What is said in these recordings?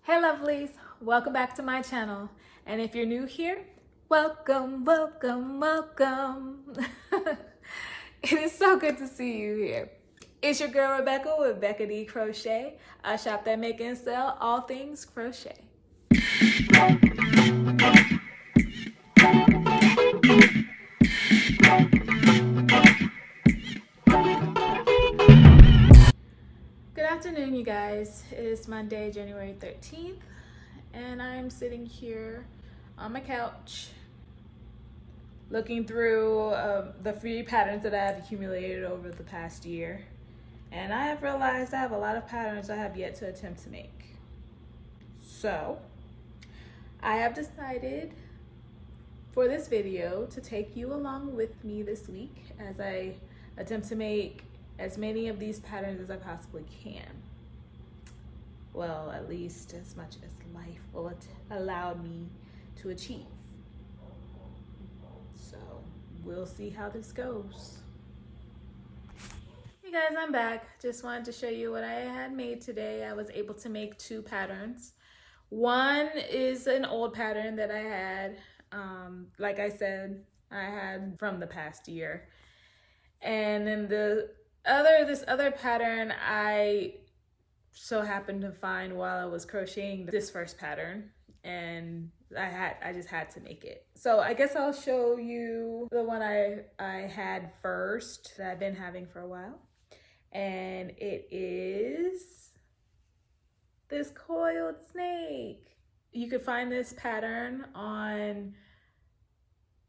Hey lovelies, welcome back to my channel. And if you're new here, welcome, welcome, welcome. It is so good to see you here. It's your girl Rebecca with Becca D Crochet, a shop that make and sell all things crochet. Good afternoon, you guys. It is Monday, January 13th, and I'm sitting here on my couch looking through the free patterns that I have accumulated over the past year. And I have realized I have a lot of patterns I have yet to attempt to make. So I have decided for this video to take you along with me this week as I attempt to make as many of these patterns as I possibly can. Well, at least as much as life will allow me to achieve. So we'll see how this goes. Hey guys, I'm back. Just wanted to show you what I had made today. I was able to make two patterns. One is an old pattern that I had, like I said, I had from the past year. And then this other pattern I so happened to find while I was crocheting this first pattern, and I just had to make it. So I guess I'll show you the one I had first that I've been having for a while. And it is this coiled snake. You could find this pattern on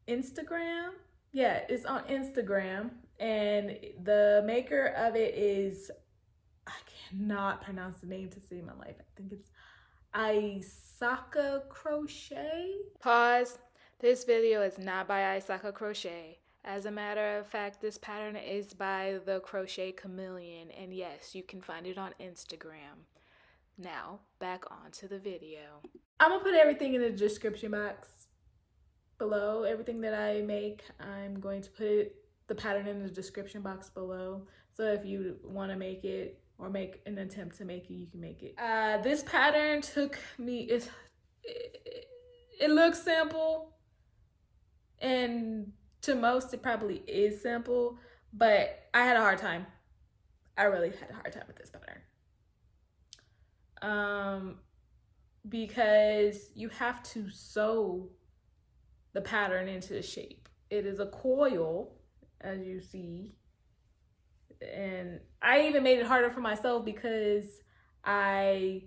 Instagram. Yeah, it's on Instagram. And the maker of it is, I cannot pronounce the name to save my life. I think it's Mushy Crushy. Pause. This video is not by Mushy Crushy. As a matter of fact, this pattern is by the Crochet Chameleon, and yes, you can find it on Instagram. Now, back onto the video. I'm gonna put everything in the description box below. Everything that I make, I'm going to put the pattern in the description box below. So if you want to make it or make an attempt to make it, you can make it. This pattern took me, it looks simple, and to most it probably is simple, but I had a hard time. I really had a hard time with this pattern. Because you have to sew the pattern into the shape. It is a coil, as you see, and I even made it harder for myself because I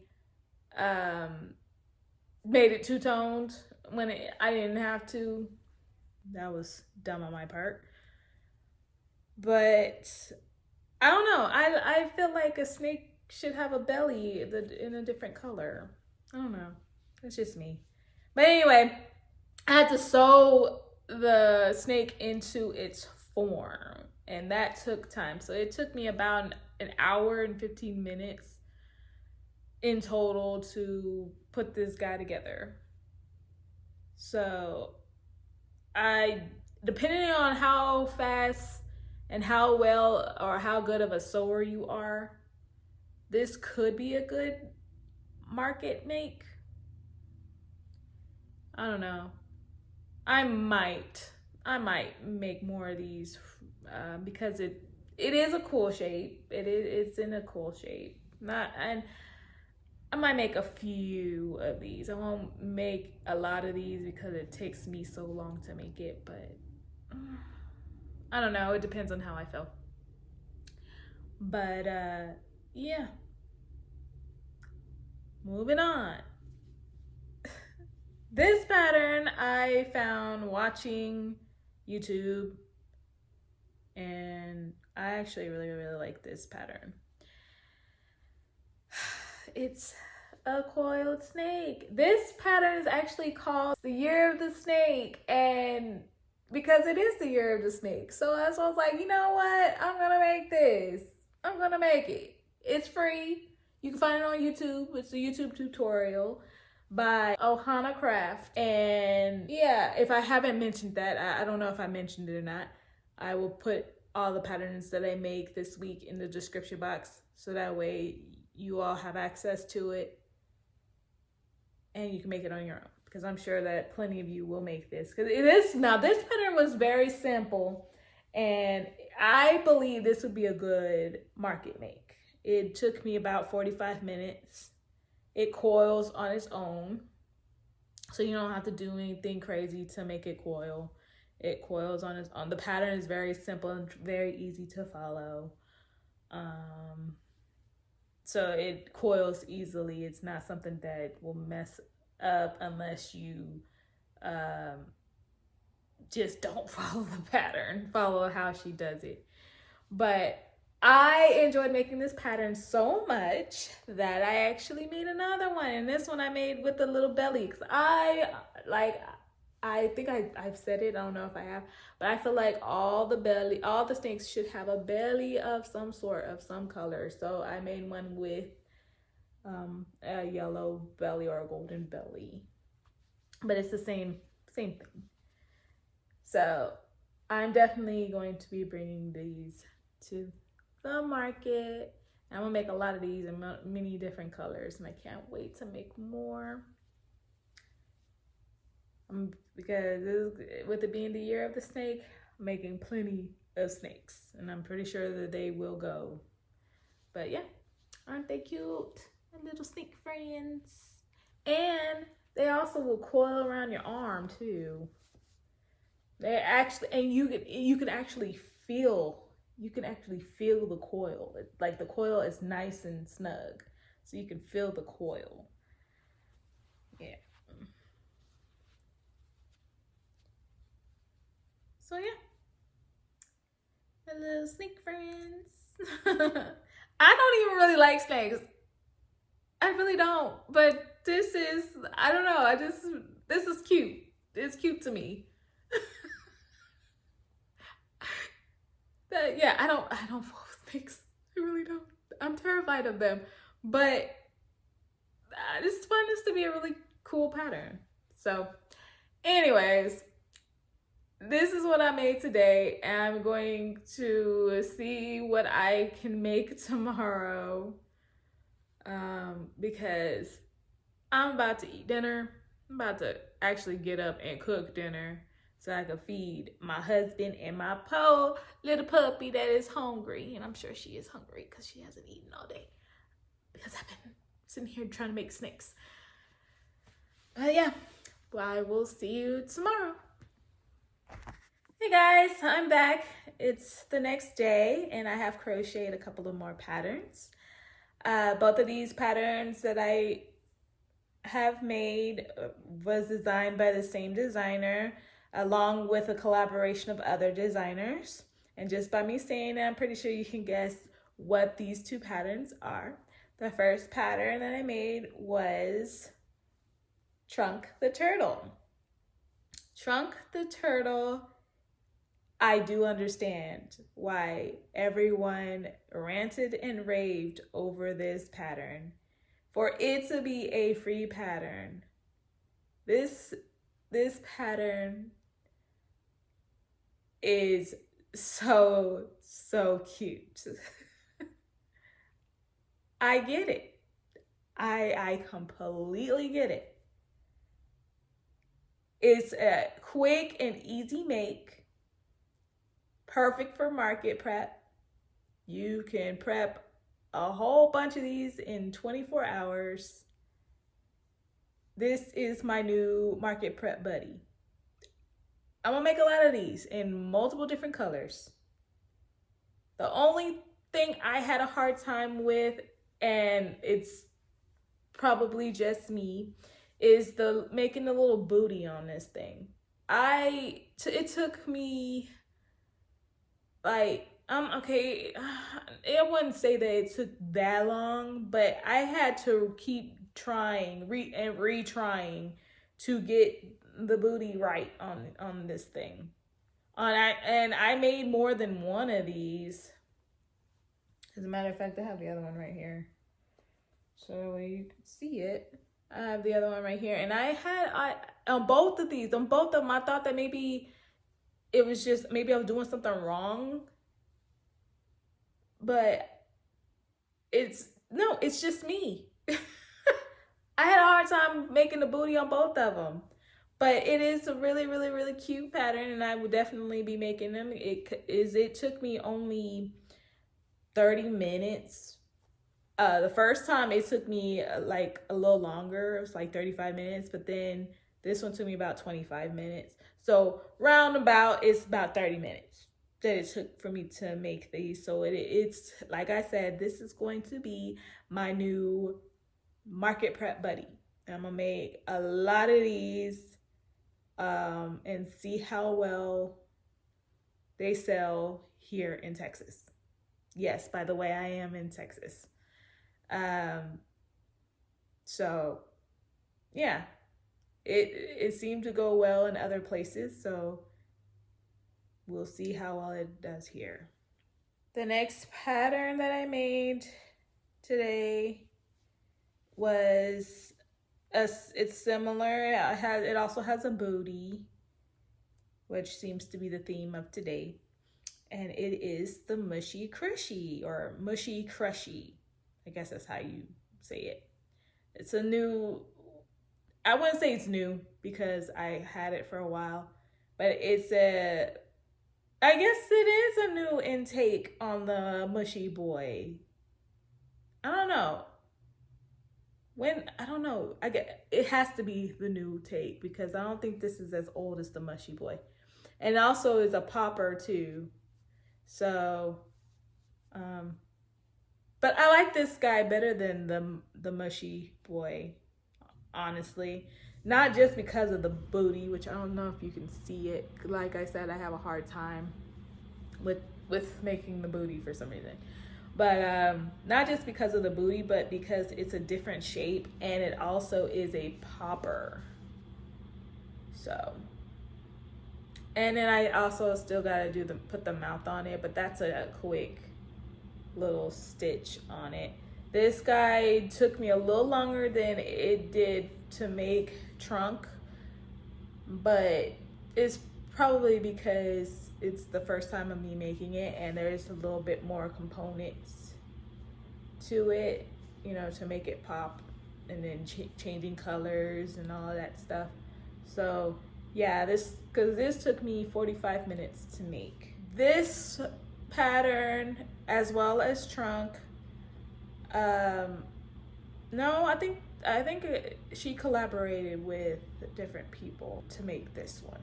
made it two-toned when I didn't have to. That was dumb on my part. But I don't know. I feel like a snake should have a belly in a different color. I don't know. It's just me. But anyway, I had to sew the snake into its form, and that took time. So it took me about an hour and 15 minutes in total to put this guy together. So depending on how fast and how well or how good of a sewer you are, this could be a good market make. I don't know. I might make more of these because it is a cool shape. It's in a cool shape. And I might make a few of these. I won't make a lot of these because it takes me so long to make it, but I don't know. It depends on how I feel. But yeah. Moving on. This pattern I found watching YouTube, and I actually really like this pattern. It's a coiled snake. This pattern is actually called the Year of the Snake, and because it is the Year of the Snake, so I was like, you know what? I'm gonna make this. I'm gonna make it. It's free. You can find it on YouTube. It's a YouTube tutorial by Ohana Craft. And yeah, if I haven't mentioned that, I don't know if I mentioned it or not, I will put all the patterns that I make this week in the description box, so that way you all have access to it. and you can make it on your own, because I'm sure that plenty of you will make this, because it is, now this pattern was very simple, and I believe this would be a good market make. It took me about 45 minutes. It coils on its own, so you don't have to do anything crazy to make it coil. It coils on its own. The pattern is very simple and very easy to follow. So it coils easily. It's not something that will mess up unless you just don't follow the pattern, follow how she does it. But I enjoyed making this pattern so much that I actually made another one. And this one I made with a little belly, because I think I've said it, I don't know if I have, but I feel like all the snakes should have a belly of some sort, of some color. So I made one with a yellow belly or a golden belly, but it's the same thing. So I'm definitely going to be bringing these to the market. I'm gonna make a lot of these in many different colors, and I can't wait to make more. Because with it being the year of the snake, I'm making plenty of snakes, and I'm pretty sure that they will go. But yeah, aren't they cute? My little snake friends. And they also will coil around your arm too. They actually, and you can actually feel the coil. Like the coil is nice and snug, so you can feel the coil. Yeah. So yeah, my little snake friends. I don't even really like snakes. I really don't. But this is, I don't know. This is cute. It's cute to me. Yeah, I don't fool with snakes. I really don't. I'm terrified of them. But I just find this to be a really cool pattern. So, anyways, this is what I made today. And I'm going to see what I can make tomorrow. Because I'm about to eat dinner. I'm about to actually get up and cook dinner so I can feed my husband and my little puppy that is hungry. And I'm sure she is hungry because she hasn't eaten all day, because I've been sitting here trying to make snakes. But yeah, well, I will see you tomorrow. Hey guys, I'm back. It's the next day and I have crocheted a couple of more patterns. Both of these patterns that I have made was designed by the same designer, along with a collaboration of other designers. And just by me saying that, I'm pretty sure you can guess what these two patterns are. The first pattern that I made was Trunk the Turtle. Trunk the Turtle, I do understand why everyone ranted and raved over this pattern. For it to be a free pattern, this pattern is so cute. I get it. I completely get it. It's a quick and easy make, perfect for market prep. You can prep a whole bunch of these in 24 hours. This is my new market prep buddy. I'm gonna make a lot of these in multiple different colors. The only thing I had a hard time with, and it's probably just me, is making the little booty on this thing. It took me like, okay, I wouldn't say that it took that long, but I had to keep trying, retrying to get the booty right on this thing. And I made more than one of these. As a matter of fact, I have the other one right here, so you can see it. I have the other one right here, and I on both of them, I thought that maybe I was doing something wrong, but it's just me. I had a hard time I'm making the booty on both of them. But it is a really, really, really cute pattern, and I would definitely be making them. It took me only 30 minutes. The first time it took me like a little longer. It was like 35 minutes, but then this one took me about 25 minutes. So roundabout, it's about 30 minutes that it took for me to make these. So it's like I said, this is going to be my new market prep buddy. I'm gonna make a lot of these and see how well they sell here in Texas. Yes, by the way, I am in Texas. So yeah, it seemed to go well in other places, so we'll see how well it does here. The next pattern that I made today was it's similar. It also has a booty, which seems to be the theme of today, and it is the Mushy Crushy or Mushy Crushy. I guess that's how you say it. It's a new, I wouldn't say it's new because I had it for a while, but I guess it is a new intake on the Mushy Boy. I don't know. It has to be the new take because I don't think this is as old as the Mushy Boy. And also is a popper too. So, but I like this guy better than the Mushy Boy, honestly. Not just because of the booty, which I don't know if you can see it. Like I said, I have a hard time with making the booty for some reason. But not just because of the booty, but because it's a different shape and it also is a popper. So, and then I also still gotta put the mouth on it, but that's a quick little stitch on it. This guy took me a little longer than it did to make trunk, but it's probably because it's the first time of me making it and there's a little bit more components to it, you know, to make it pop, and then changing colors and all of that stuff. So yeah, because this took me 45 minutes to make. This pattern as well as trunk, no, I think she collaborated with different people to make this one.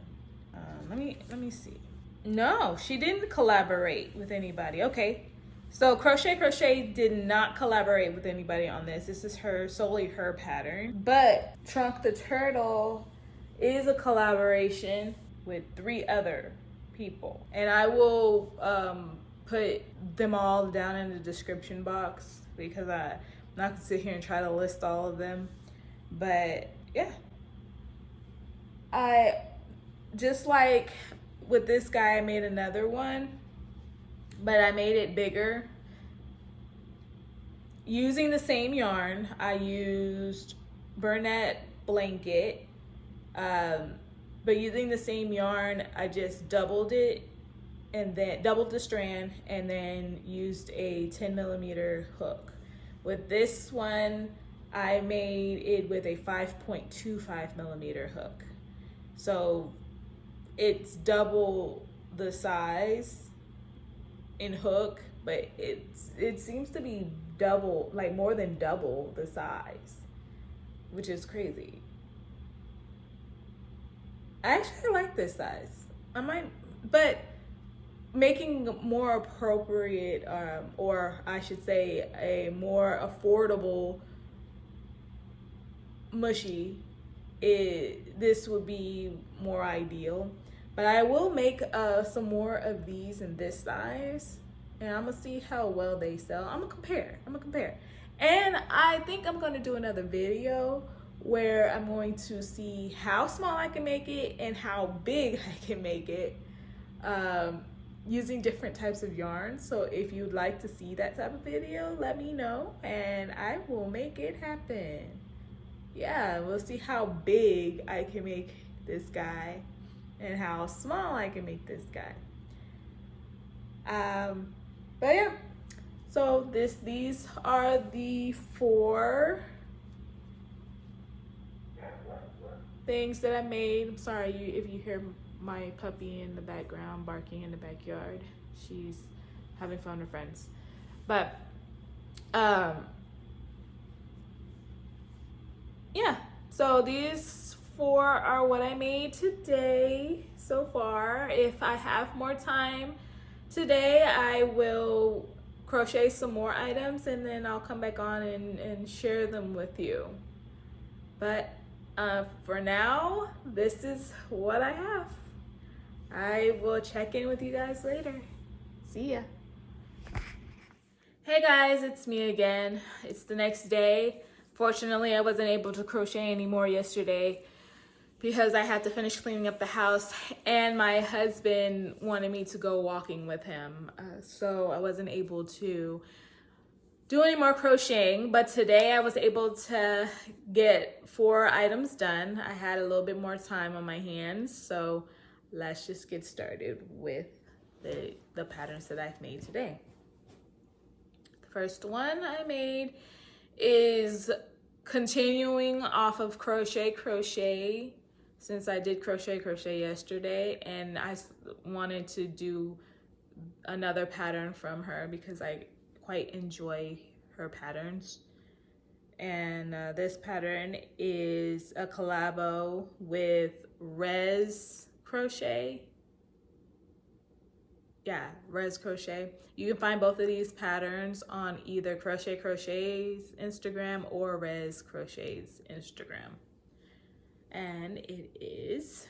Let me see. No, she didn't collaborate with anybody. Okay, so Crochet did not collaborate with anybody on this. This is solely her pattern. But Trunk the Turtle is a collaboration with 3 other people, and I will put them all down in the description box because I'm not gonna sit here and try to list all of them. But yeah, I just like with this guy, I made another one, but I made it bigger using the same yarn. I used Burnett Blanket, but using the same yarn, I just doubled it and then doubled the strand and then used a 10mm hook. With this one, I made it with a 5.25mm hook. So it's double the size in hook, but it seems to be double, like more than double the size, which is crazy. I actually like this size. I might, but making more appropriate, or I should say a more affordable mushy, this would be more ideal. But I will make some more of these in this size, and I'm gonna see how well they sell. I'm gonna compare. And I think I'm gonna do another video where I'm going to see how small I can make it and how big I can make it, using different types of yarn. So if you'd like to see that type of video, let me know and I will make it happen. Yeah, we'll see how big I can make this guy and how small I can make this guy. But yeah, so these are the 4 things that I made. I'm sorry if you hear my puppy in the background barking in the backyard. She's having fun with friends. But yeah, so these four are what I made today so far. If I have more time today, I will crochet some more items and then I'll come back on and share them with you. But for now, this is what I have. I will check in with you guys later. See ya. Hey guys, it's me again. It's the next day. Fortunately, I wasn't able to crochet anymore yesterday because I had to finish cleaning up the house and my husband wanted me to go walking with him. So I wasn't able to do any more crocheting, but today I was able to get 4 items done. I had a little bit more time on my hands, so let's just get started with the patterns that I've made today. The first one I made is continuing off of crochet since I did crochet yesterday, and I wanted to do another pattern from her because I quite enjoy her patterns. And this pattern is a collabo with Res Crochet. Yeah, Res Crochet. You can find both of these patterns on either Crochet's Instagram or Res Crochet's Instagram. And it is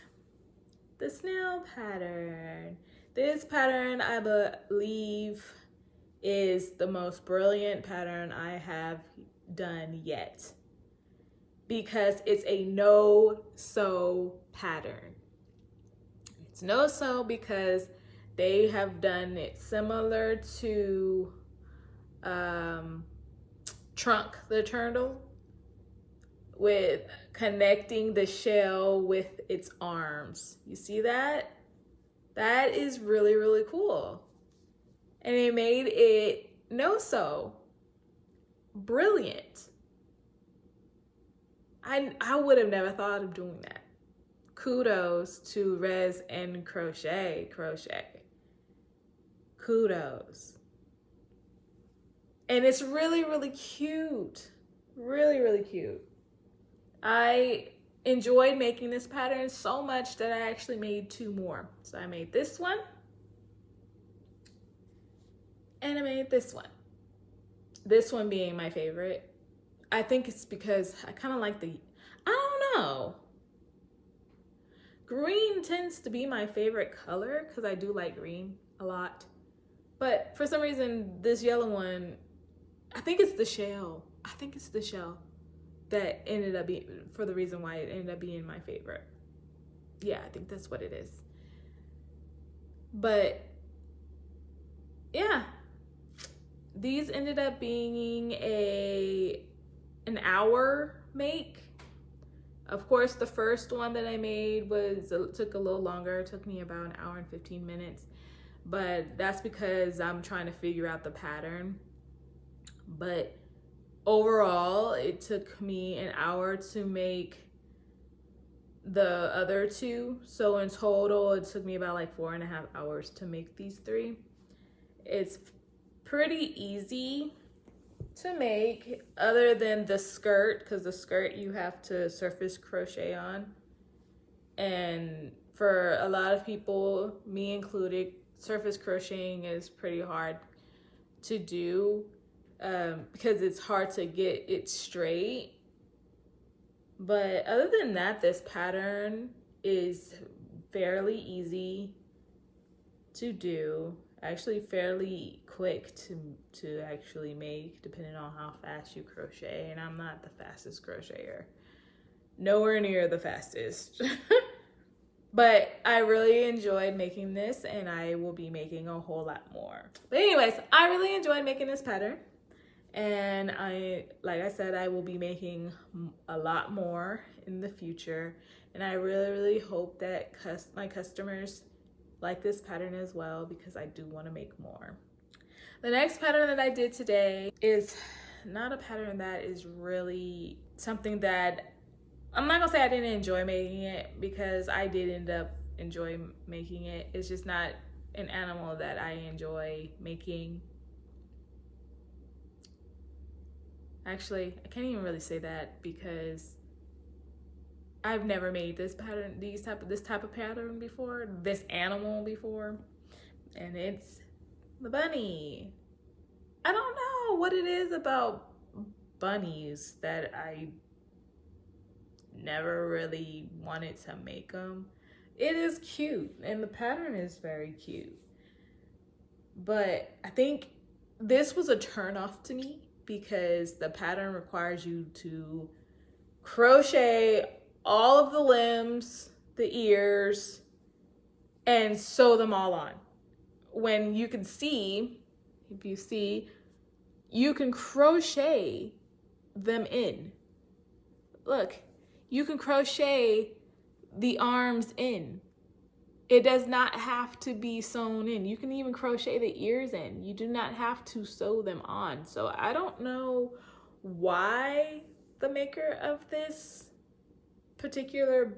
the snail pattern. This pattern, I believe, is the most brilliant pattern I have done yet because it's a no-sew pattern. It's no-sew because they have done it similar to Trunk the Turtle, with connecting the shell with its arms. You see that? That is really, really cool. And they made it no-sew. Brilliant. I would have never thought of doing that. Kudos to Res and Crochet. Kudos. And it's really, really cute. Really, really cute. I enjoyed making this pattern so much that I actually made 2 more. So I made this one. And I made this one. This one being my favorite. I think it's because I kind of like I don't know. Green tends to be my favorite color because I do like green a lot. But for some reason, this yellow one, I think it's the shell. That ended up being, for the reason why it ended up being my favorite. Yeah, I think that's what it is. But yeah, these ended up being an hour make. Of course, the first one that I made took a little longer. It took me about an hour and 15 minutes. But that's because I'm trying to figure out the pattern. But overall, it took me an hour to make the other 2. So in total, it took me about like 4.5 hours to make these 3. It's pretty easy to make, other than the skirt, because the skirt you have to surface crochet on. And for a lot of people, me included, surface crocheting is pretty hard to do. Because it's hard to get it straight. But other than that, this pattern is fairly easy to do. Actually fairly quick to actually make, depending on how fast you crochet. And I'm not the fastest crocheter. Nowhere near the fastest. But I really enjoyed making this, and I will be making a whole lot more. But anyways, I really enjoyed making this pattern. And like I said, I will be making a lot more in the future. And I really, really hope that my customers like this pattern as well, because I do want to make more. The next pattern that I did today is not a pattern that is really something that I'm not gonna say I didn't enjoy making it, because I did end up enjoy making it. It's just not an animal that I enjoy making. Actually, I can't even really say that, because I've never made this pattern, this type of pattern before, this animal before, and it's the bunny. I don't know what it is about bunnies that I never really wanted to make them. It is cute, and the pattern is very cute, but I think this was a turn off to me, because the pattern requires you to crochet all of the limbs, the ears, and sew them all on. When you can see, if you see, you can crochet them in. Look, you can crochet the arms in. It does not have to be sewn in. You can even crochet the ears in. You do not have to sew them on. So I don't know why the maker of this particular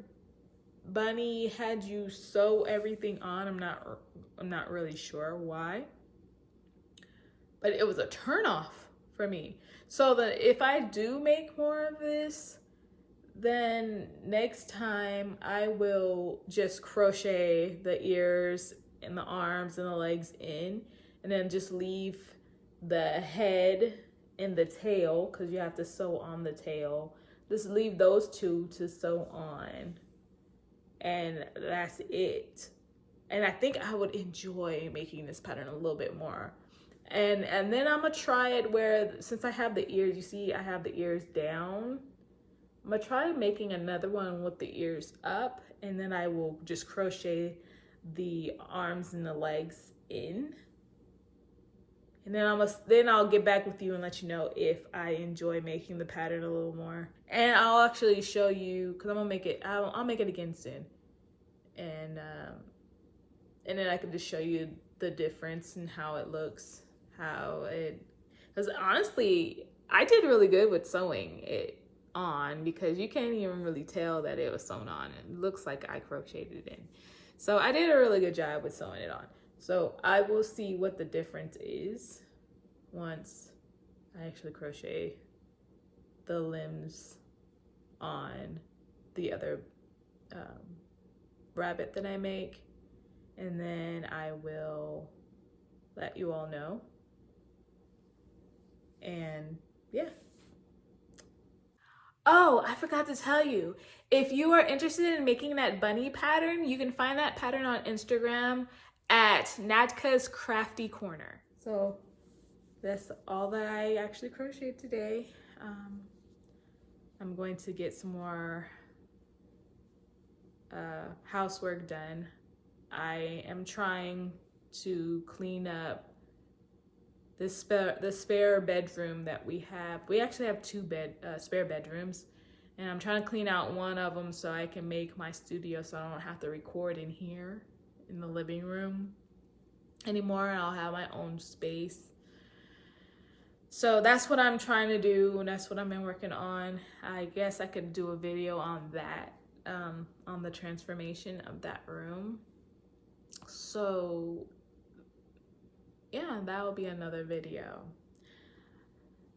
bunny had you sew everything on. I'm not really sure why, but it was a turnoff for me. So that if I do make more of this, then next time I will just crochet the ears and the arms and the legs in, and then just leave the head and the tail, because you have to sew on the tail. Just leave those two to sew on, and that's it. And I think I would enjoy making this pattern a little bit more. And then I'm gonna try it where, since I have the ears, you see I have the ears down, I'm gonna try making another one with the ears up, and then I will just crochet the arms and the legs in. And then I'll get back with you and let you know if I enjoy making the pattern a little more. And I'll actually show you, because I'm gonna make it, I'll make it again soon. And then I can just show you the difference and how it looks, because honestly, I did really good with sewing it on, because you can't even really tell that it was sewn on. It looks like I crocheted it in. So I did a really good job with sewing it on. So I will see what the difference is once I actually crochet the limbs on the other rabbit that I make, and then I will let you all know. And yeah. Oh, I forgot to tell you, if you are interested in making that bunny pattern, you can find that pattern on Instagram at Natka's Crafty Corner. So that's all that I actually crocheted today. I'm going to get some more housework done. I am trying to clean up the spare bedroom that we have. We actually have two spare bedrooms, and I'm trying to clean out one of them so I can make my studio, so I don't have to record in here in the living room anymore, and I'll have my own space. So that's what I'm trying to do, and that's what I've been working on. I guess I could do a video on that, on the transformation of that room. So yeah, that will be another video.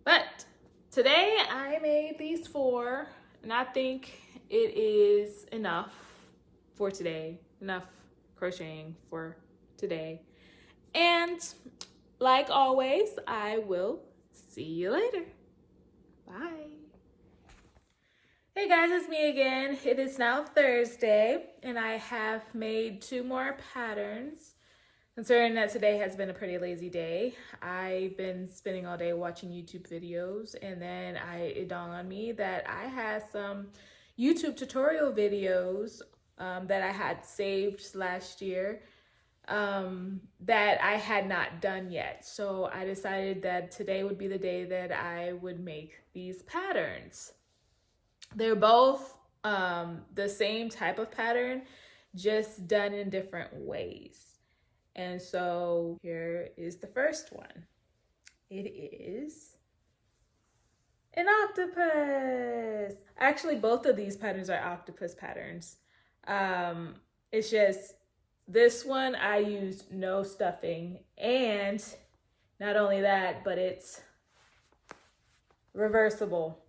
But today I made these 4, and I think it is enough for today. Enough crocheting for today. And like always, I will see you later. Bye. Hey guys, it's me again. It is now Thursday, and I have made 2 more patterns. Considering that today has been a pretty lazy day, I've been spending all day watching YouTube videos, and then it dawned on me that I had some YouTube tutorial videos that I had saved last year that I had not done yet. So I decided that today would be the day that I would make these patterns. They're both the same type of pattern, just done in different ways. And so here is the first one. It is An octopus. Actually, both of these patterns are octopus patterns. It's just this one I used no stuffing, and not only that, but it's reversible.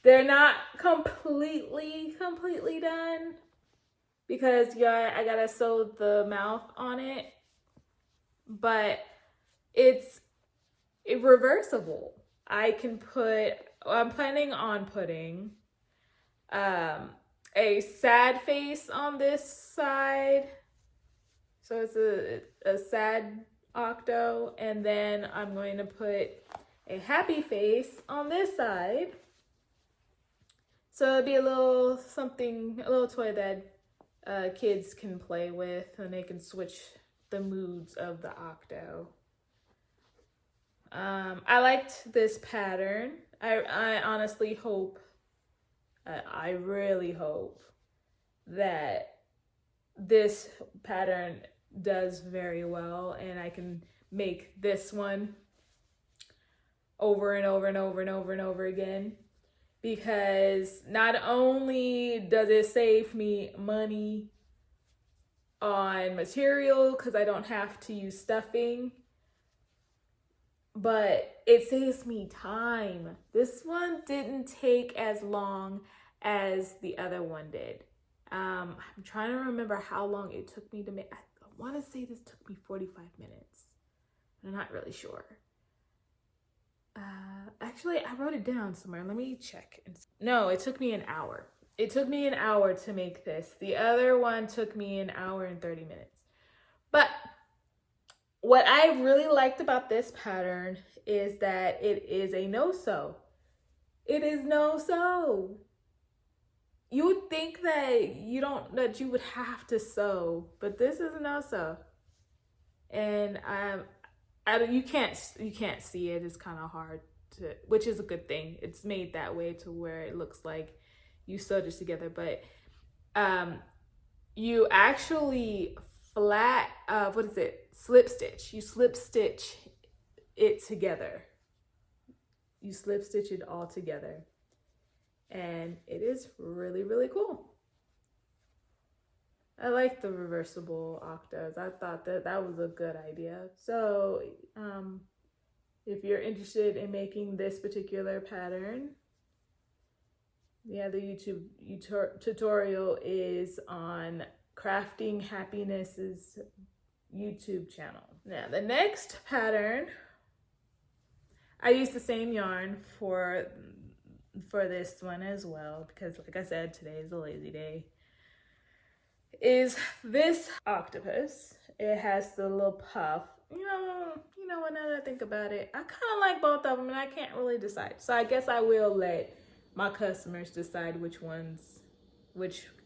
They're not completely done because I gotta sew the mouth on it, but it's reversible. I'm planning on putting a sad face on this side. So it's a sad octo, and then I'm going to put a happy face on this side. So it'd be a little something, a little toy that kids can play with, and they can switch the moods of the octo. I liked this pattern. I honestly hope, I really hope that this pattern does very well and I can make this one over and over and over and over and over again, because not only does it save me money on material because I don't have to use stuffing, but it saves me time. This one didn't take as long as the other one did. I'm trying to remember how long it took me to make. I want to say this took me 45 minutes. I'm not really sure. Actually, I wrote it down somewhere. Let me check. No, it took me an hour. It took me an hour to make this. The other one took me an hour and 30 minutes. But what I really liked about this pattern is that it is a no-sew. It is no-sew. You would think that you would have to sew, but this is a no-sew. And you can't see it. It's kind of hard to, which is a good thing. It's made that way to where it looks like you sewed it together, but you actually slip stitch. You slip stitch it together. You slip stitch it all together. And it is really, really cool. I like the reversible octas. I thought that was a good idea. So if you're interested in making this particular pattern, yeah, the YouTube tutorial is on Crafting Happiness's YouTube channel. Now the next pattern, I used the same yarn for this one as well, because like I said, today is a lazy day, is this octopus. It has the little puff. You know, when I think about it, I kind of like both of them and I can't really decide. So I guess I will let my customers decide which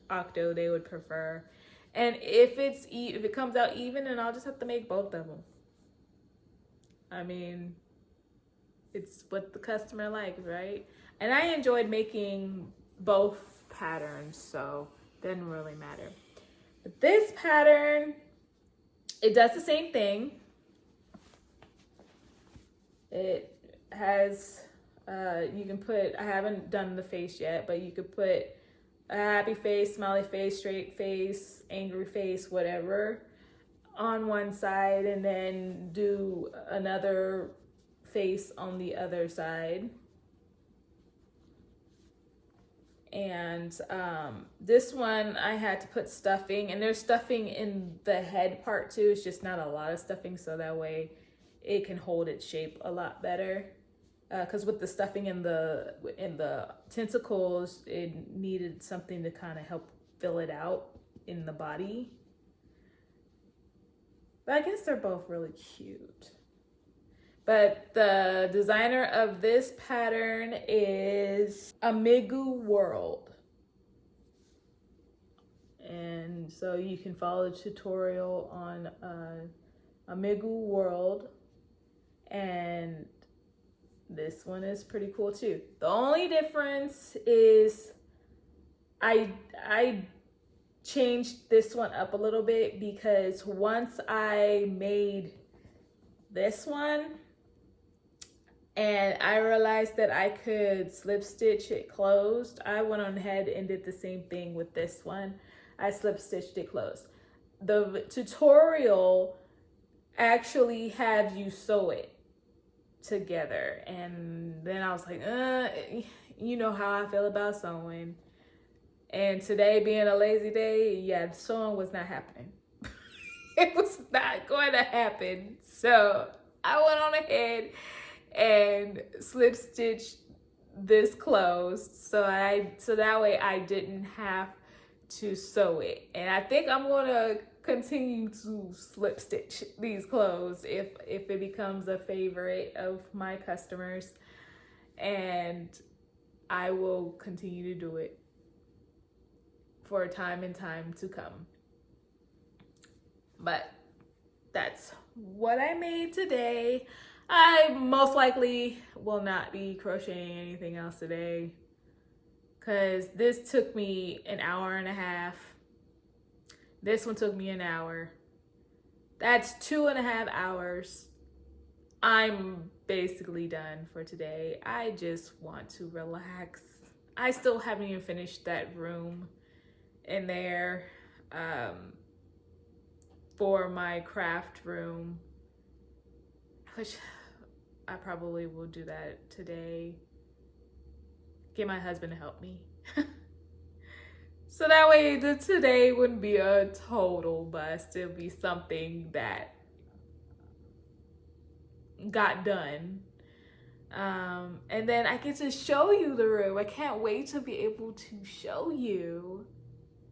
octo they would prefer. And if it comes out even, then I'll just have to make both of them. I mean, it's what the customer likes, right? And I enjoyed making both patterns, so it doesn't really matter. But this pattern, it does the same thing. It has, you can put, I haven't done the face yet, but you could put a happy face, smiley face, straight face, angry face, whatever, on one side, and then do another face on the other side. And this one I had to put stuffing, and there's stuffing in the head part too. It's just not a lot of stuffing, so that way it can hold its shape a lot better. Because with the stuffing in the tentacles, it needed something to kind of help fill it out in the body. But I guess they're both really cute. But the designer of this pattern is Amigu World. And so you can follow the tutorial on Amigu World. And this one is pretty cool too. The only difference is I changed this one up a little bit, because once I made this one, and I realized that I could slip stitch it closed. I went on ahead and did the same thing with this one. I slip stitched it closed. The tutorial actually have you sew it together, and then I was like, you know how I feel about sewing. And today being a lazy day, yeah, sewing was not happening. It was not going to happen. So I went on ahead and slip stitched this closed, so that way I didn't have to sew it. And I think I'm gonna continue to slip stitch these clothes if it becomes a favorite of my customers, and I will continue to do it for a time and time to come. But that's what I made today. I most likely will not be crocheting anything else today, because this took me an hour and a half. This one took me an hour. That's 2.5 hours. I'm basically done for today. I just want to relax. I still haven't even finished that room in there for my craft room, which I probably will do that today. Get my husband to help me. So that way today wouldn't be a total bust. It'll be something that got done. And then I get to show you the room. I can't wait to be able to show you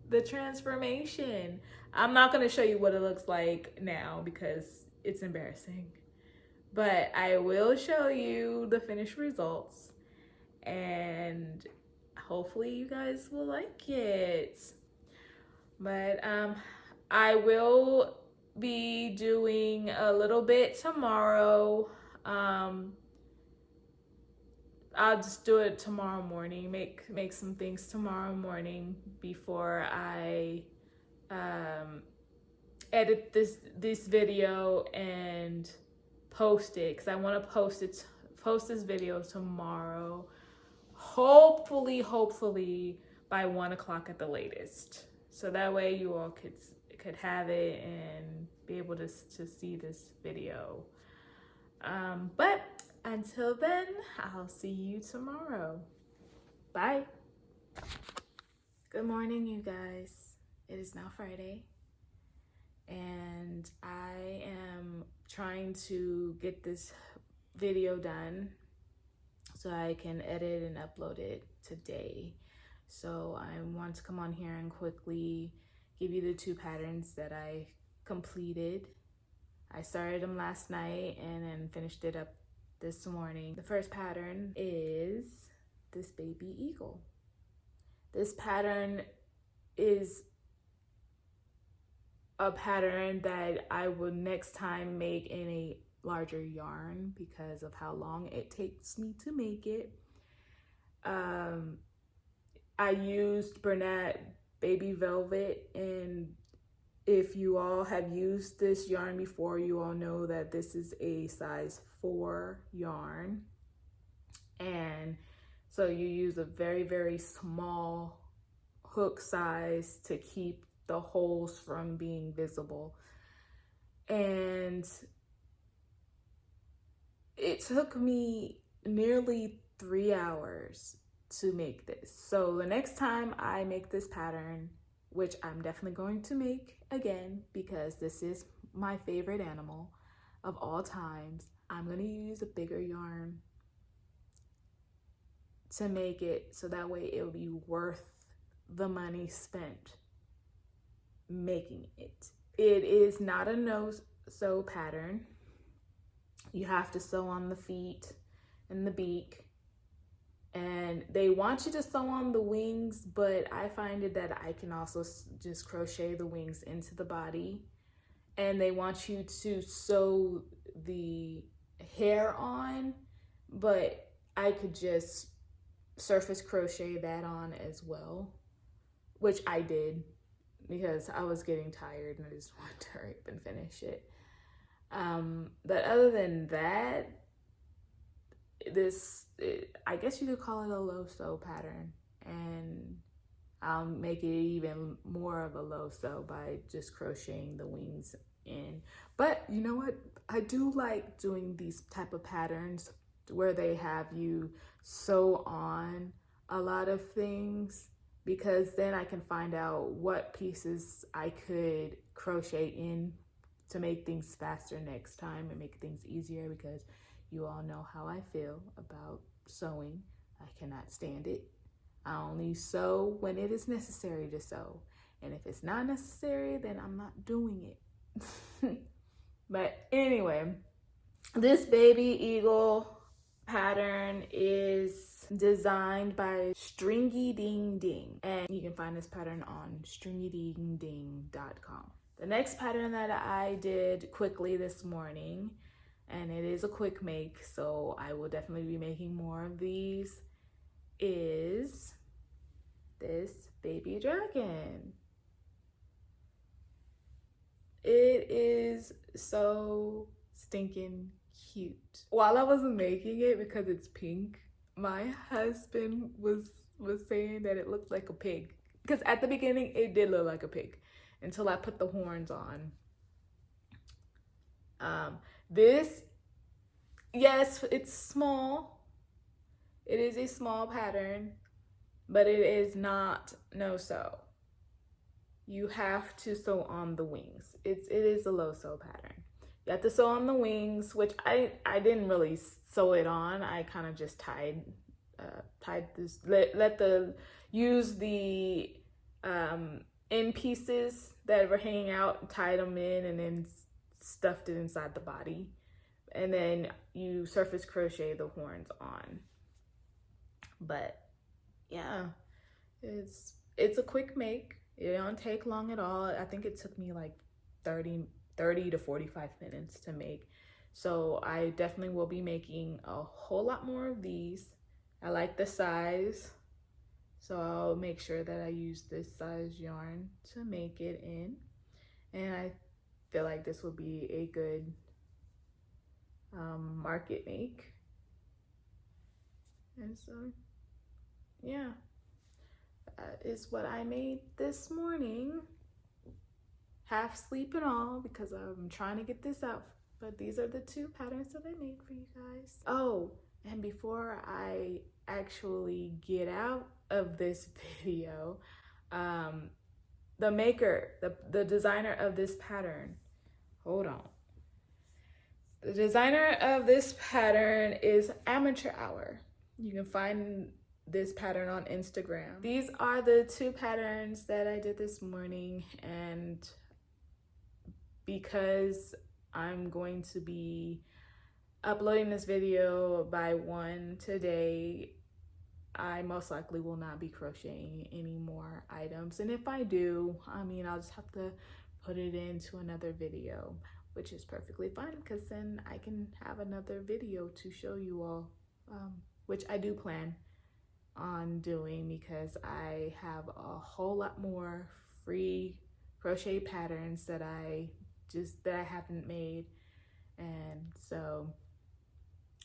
the transformation. I'm not going to show you what it looks like now because it's embarrassing. But I will show you the finished results, and hopefully you guys will like it. But I will be doing a little bit tomorrow. I'll just do it tomorrow morning, make some things tomorrow morning before I edit this video and post it, because I want to post this video tomorrow, hopefully by 1 o'clock at the latest, so that way you all could have it and be able to see this video. But until then, I'll see you tomorrow. Bye. Good morning, you guys. It is now Friday, and I am trying to get this video done so I can edit and upload it today. So I want to come on here and quickly give you the 2 patterns that I completed. I started them last night and then finished it up this morning. The first pattern is this baby eagle. This pattern is a pattern that I will next time make in a larger yarn because of how long it takes me to make it. I used Bernat Baby Velvet, and if you all have used this yarn before, you all know that this is a size 4 yarn, and so you use a very small hook size to keep the holes from being visible. And it took me nearly 3 hours to make this. So the next time I make this pattern, which I'm definitely going to make again because this is my favorite animal of all times, I'm going to use a bigger yarn to make it, so that way it'll be worth the money spent making it. It is not a no-sew pattern. You have to sew on the feet and the beak, and they want you to sew on the wings, but I find it that I can also just crochet the wings into the body, and they want you to sew the hair on, but I could just surface crochet that on as well, which I did because I was getting tired and I just wanted to hurry up and finish it. But other than that, I guess you could call it a low sew pattern, and I'll make it even more of a low sew by just crocheting the wings in. But you know what? I do like doing these type of patterns where they have you sew on a lot of things, because then I can find out what pieces I could crochet in to make things faster next time and make things easier, because you all know how I feel about sewing. I cannot stand it. I only sew when it is necessary to sew. And if it's not necessary, then I'm not doing it. But anyway, this baby eagle pattern is designed by Stringy Ding Ding, and you can find this pattern on stringydingding.com. The next pattern that I did quickly this morning, and it is a quick make, so I will definitely be making more of these, is this baby dragon. It is so stinking cute. While I wasn't making it, because it's pink, my husband was saying that it looked like a pig, because at the beginning it did look like a pig until I put the horns on. This, yes, it's small. It is a small pattern, but it is not no sew. You have to sew on the wings. It is a low sew pattern. You have to sew on the wings, which I didn't really sew it on. I kind of just tied this, use the end pieces that were hanging out, tied them in, and then stuffed it inside the body. And then you surface crochet the horns on. But yeah, it's a quick make. It don't take long at all. I think it took me like 30 to 45 minutes to make. So I definitely will be making a whole lot more of these. I like the size, so I'll make sure that I use this size yarn to make it in. And I feel like this will be a good market make. And so, yeah, that is what I made this morning. Half sleep and all, because I'm trying to get this out. But these are the two patterns that I made for you guys. Oh, and before I actually get out of this video, the maker, the designer of this pattern, hold on. The designer of this pattern is Amateur Hour. You can find this pattern on Instagram. These are the two patterns that I did this morning, and because I'm going to be uploading this video by 1 today, I most likely will not be crocheting any more items. And if I do, I mean, I'll just have to put it into another video, which is perfectly fine, because then I can have another video to show you all, which I do plan on doing, because I have a whole lot more free crochet patterns that I haven't made. And so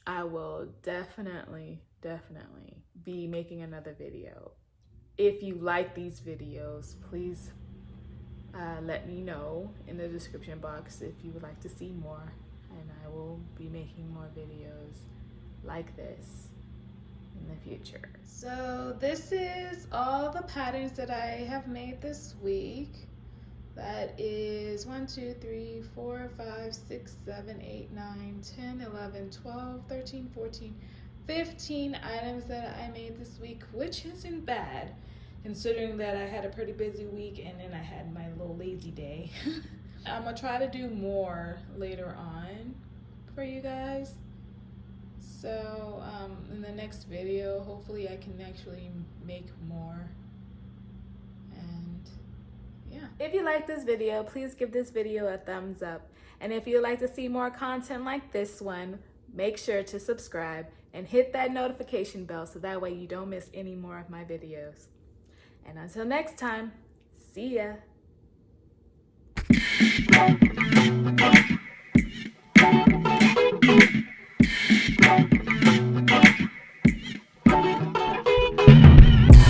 I will definitely be making another video. If you like these videos, please let me know in the description box if you would like to see more, and I will be making more videos like this in the future. So this is all the patterns that I have made this week. That is 1, 2, 3, 4, 5, 6, 7, 8, 9, 10, 11, 12, 13, 14, 15 items that I made this week, which isn't bad, considering that I had a pretty busy week and then I had my little lazy day. I'm gonna try to do more later on for you guys. So in the next video, hopefully I can actually make more. And yeah. If you like this video, please give this video a thumbs up. And if you'd like to see more content like this one, make sure to subscribe and hit that notification bell so that way you don't miss any more of my videos. And until next time, see ya.